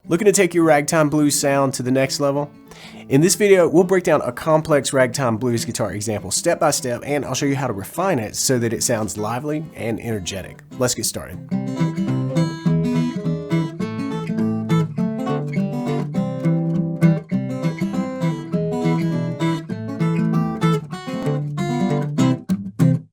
Looking to take your ragtime blues sound to the next level? In this video, we'll break down a complex ragtime blues guitar example step by step, and I'll show you how to refine it so that it sounds lively and energetic. Let's get started.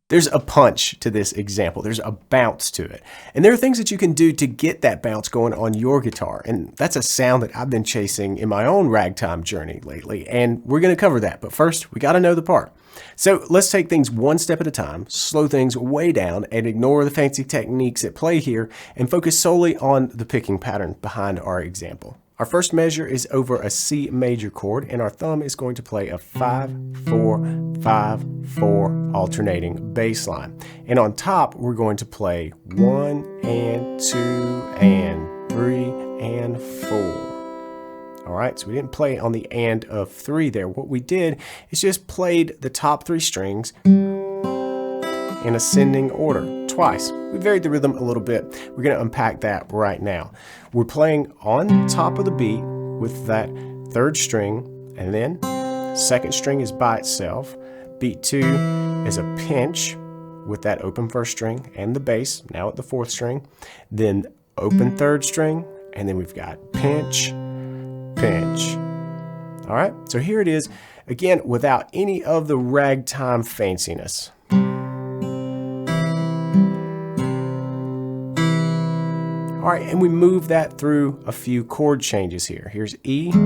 There's a punch to this example. There's a bounce to it. And there are things that you can do to get that bounce going on your guitar. And that's a sound that I've been chasing in my own ragtime journey lately. And we're going to cover that. But first, we got to know the part. So let's take things one step at a time, slow things way down, and ignore the fancy techniques at play here, and focus solely on the picking pattern behind our example. Our first measure is over a C major chord, and our thumb is going to play a 5-4-5-4 alternating bass line. And on top, we're going to play 1 and 2 and 3 and 4. All right, so we didn't play on the and of 3 there. What we did is just played the top 3 strings in ascending order twice. We varied the rhythm a little bit. We're going to unpack that right now. We're playing on top of the beat with that 3rd string, and then 2nd string is by itself. Beat 2 is a pinch with that open 1st string and the bass, now at the 4th string. Then open 3rd string, and then we've got pinch, pinch. All right, so here it is, again, without any of the ragtime fanciness. All right, and we move that through a few chord changes here. Here's E to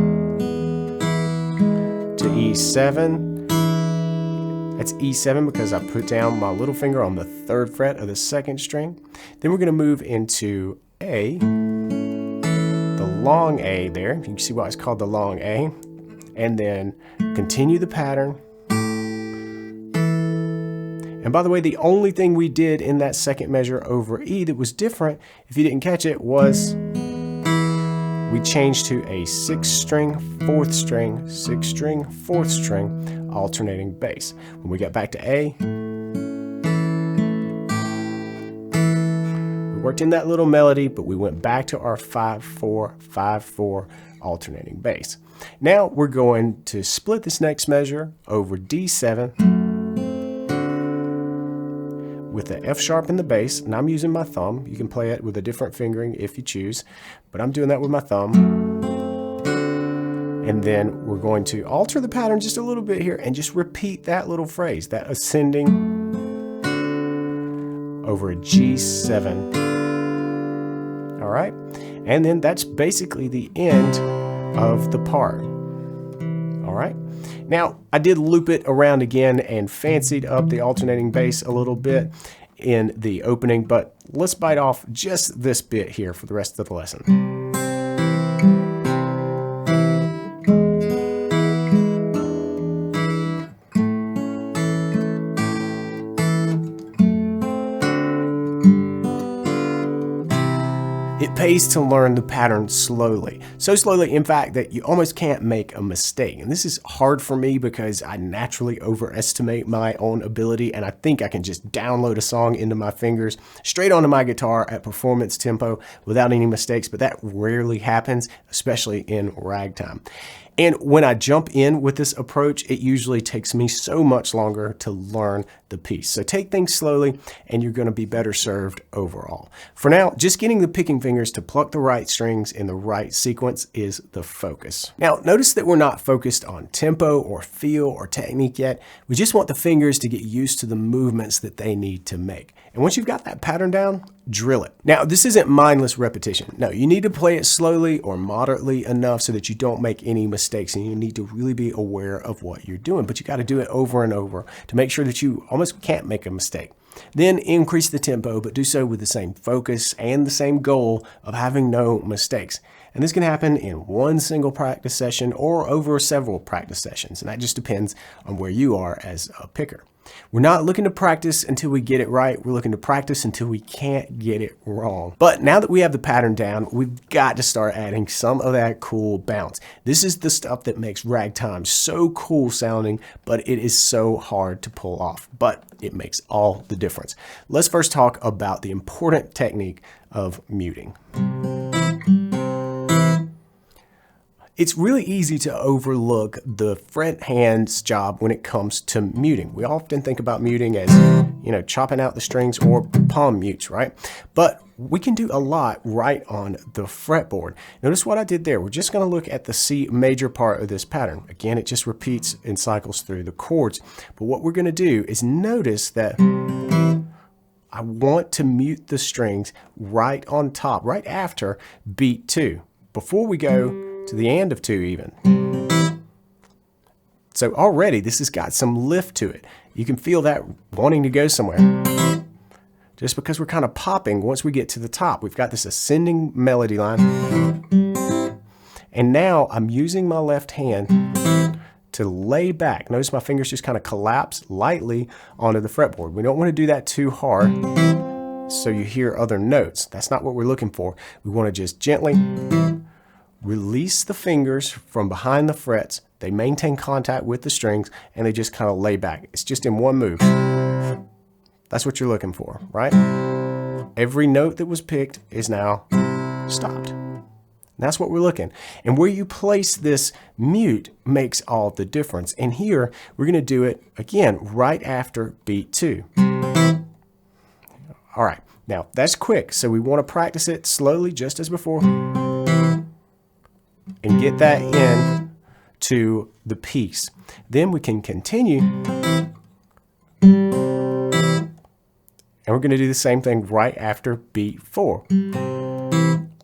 E7. That's E7 because I put down my little finger on the 3rd fret of the 2nd string. Then we're going to move into A, the long A there. You can see why it's called the long A. And then continue the pattern. And by the way, the only thing we did in that 2nd measure over E that was different, if you didn't catch it, was we changed to a 6th string, 4th string, 6th string, 4th string, alternating bass. When we got back to A, we worked in that little melody, but we went back to our 5-4-5-4 alternating bass. Now we're going to split this next measure over D7 with the F sharp in the bass, and I'm using my thumb. You can play it with a different fingering if you choose, but I'm doing that with my thumb. And then we're going to alter the pattern just a little bit here and just repeat that little phrase, that ascending over a G7. All right, and then that's basically the end of the part. All right. Now, I did loop it around again and fancied up the alternating bass a little bit in the opening, but let's bite off just this bit here for the rest of the lesson. It pays to learn the pattern slowly. So slowly, in fact, that you almost can't make a mistake. And this is hard for me because I naturally overestimate my own ability, and I think I can just download a song into my fingers straight onto my guitar at performance tempo without any mistakes, but that rarely happens, especially in ragtime. And when I jump in with this approach, it usually takes me so much longer to learn the piece. So take things slowly and you're going to be better served overall. For now, just getting the picking fingers to pluck the right strings in the right sequence is the focus. Now, notice that we're not focused on tempo or feel or technique yet. We just want the fingers to get used to the movements that they need to make. And once you've got that pattern down, drill it. Now, this isn't mindless repetition. No, you need to play it slowly or moderately enough so that you don't make any mistakes, and you need to really be aware of what you're doing. But you got to do it over and over to make sure that you almost can't make a mistake. Then increase the tempo, but do so with the same focus and the same goal of having no mistakes. And this can happen in one single practice session or over several practice sessions, and that just depends on where you are as a picker. We're not looking to practice until we get it right. We're looking to practice until we can't get it wrong. But now that we have the pattern down, we've got to start adding some of that cool bounce. This is the stuff that makes ragtime so cool sounding, but it is so hard to pull off. But it makes all the difference. Let's first talk about the important technique of muting. It's really easy to overlook the fret hand's job when it comes to muting. We often think about muting as, chopping out the strings or palm mutes, right? But we can do a lot right on the fretboard. Notice what I did there. We're just going to look at the C major part of this pattern. Again, it just repeats and cycles through the chords. But what we're going to do is notice that I want to mute the strings right on top, right after beat 2, before we go to the end of 2 even. So already this has got some lift to it. You can feel that wanting to go somewhere. Just because we're kind of popping once we get to the top. We've got this ascending melody line. And now I'm using my left hand to lay back. Notice my fingers just kind of collapse lightly onto the fretboard. We don't want to do that too hard so you hear other notes. That's not what we're looking for. We want to just gently release the fingers from behind the frets. They maintain contact with the strings and they just kind of lay back. It's just in one move. That's what you're looking for, right? Every note that was picked is now stopped. That's what we're looking. And where you place this mute makes all the difference. And here we're going to do it again right after beat 2. All right, now that's quick. So we want to practice it slowly just as before. And get that in to the piece. Then we can continue. And we're going to do the same thing right after beat 4.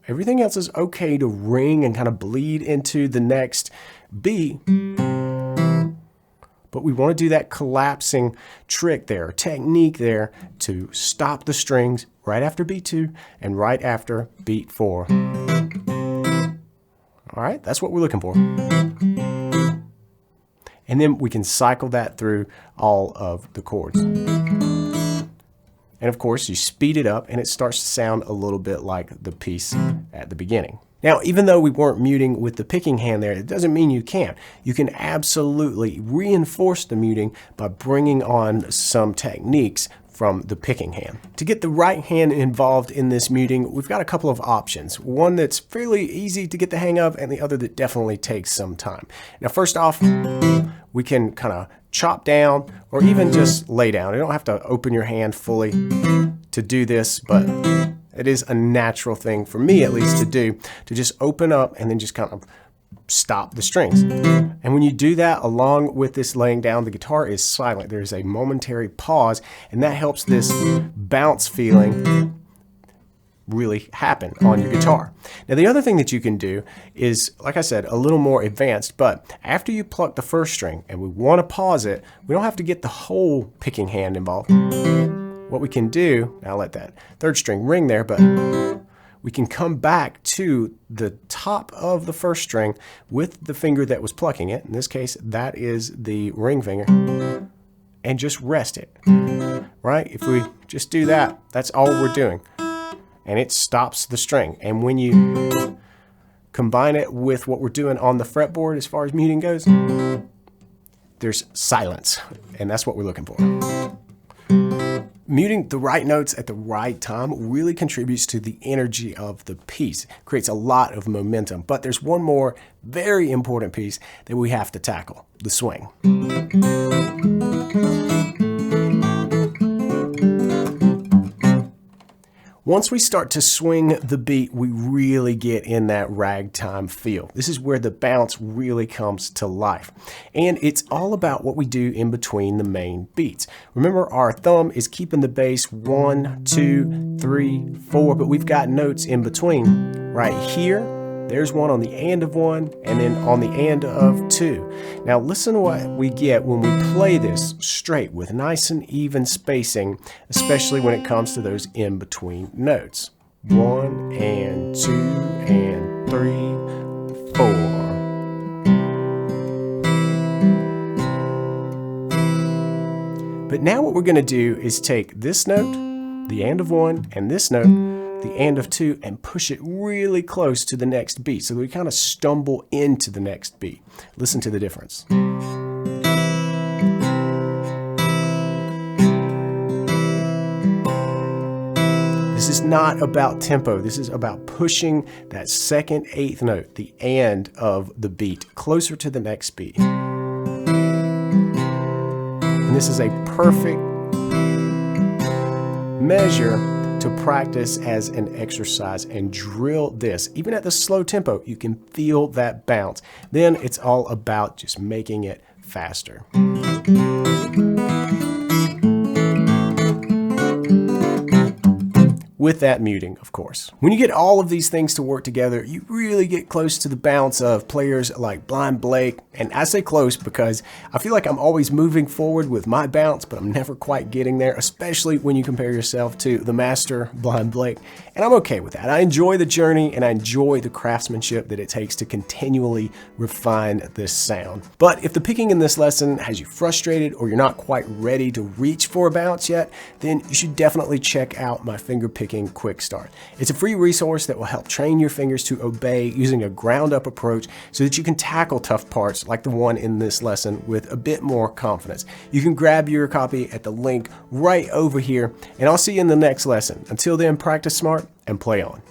Everything else is okay to ring and kind of bleed into the next beat. But we want to do that collapsing trick there, technique there, to stop the strings right after beat 2 and right after beat 4. All right, that's what we're looking for. And then we can cycle that through all of the chords. And of course, you speed it up and it starts to sound a little bit like the piece at the beginning. Now, even though we weren't muting with the picking hand there, it doesn't mean you can't. You can absolutely reinforce the muting by bringing on some techniques from the picking hand. To get the right hand involved in this muting, we've got a couple of options. One that's fairly easy to get the hang of and the other that definitely takes some time. Now, first off, we can kind of chop down or even just lay down. You don't have to open your hand fully to do this, but it is a natural thing for me at least to do, to just open up and then just kind of stop the strings. And when you do that along with this laying down, the guitar is silent. There's a momentary pause and that helps this bounce feeling really happen on your guitar. Now the other thing that you can do is, like I said, a little more advanced, but after you pluck the first string and we want to pause it, we don't have to get the whole picking hand involved. What we can do, I'll let that third string ring there, but we can come back to the top of the first string with the finger that was plucking it. In this case, that is the ring finger, and just rest it, right? If we just do that, that's all we're doing. And it stops the string. And when you combine it with what we're doing on the fretboard as far as muting goes, there's silence. And that's what we're looking for. Muting the right notes at the right time really contributes to the energy of the piece, creates a lot of momentum. But there's one more very important piece that we have to tackle, the swing. Once we start to swing the beat, we really get in that ragtime feel. This is where the bounce really comes to life. And it's all about what we do in between the main beats. Remember, our thumb is keeping the bass 1, 2, 3, 4, but we've got notes in between. Right here, there's one on the end of 1, and then on the end of 2. Now listen to what we get when we play this straight with nice and even spacing, especially when it comes to those in-between notes. 1 and 2 and 3, 4. But now what we're going to do is take this note, the end of 1, and this note, the end of 2, and push it really close to the next beat so that we kind of stumble into the next beat. Listen to the difference. This is not about tempo. This is about pushing that second eighth note, the and of the beat, closer to the next beat. And this is a perfect measure to practice as an exercise and drill this. Even at the slow tempo, you can feel that bounce. Then it's all about just making it faster. With that muting, of course. When you get all of these things to work together, you really get close to the bounce of players like Blind Blake. And I say close because I feel like I'm always moving forward with my bounce, but I'm never quite getting there, especially when you compare yourself to the master, Blind Blake. And I'm okay with that. I enjoy the journey and I enjoy the craftsmanship that it takes to continually refine this sound. But if the picking in this lesson has you frustrated or you're not quite ready to reach for a bounce yet, then you should definitely check out my finger picking quick start. It's a free resource that will help train your fingers to obey using a ground up approach so that you can tackle tough parts like the one in this lesson with a bit more confidence. You can grab your copy at the link right over here, and I'll see you in the next lesson. Until then, practice smart and play on.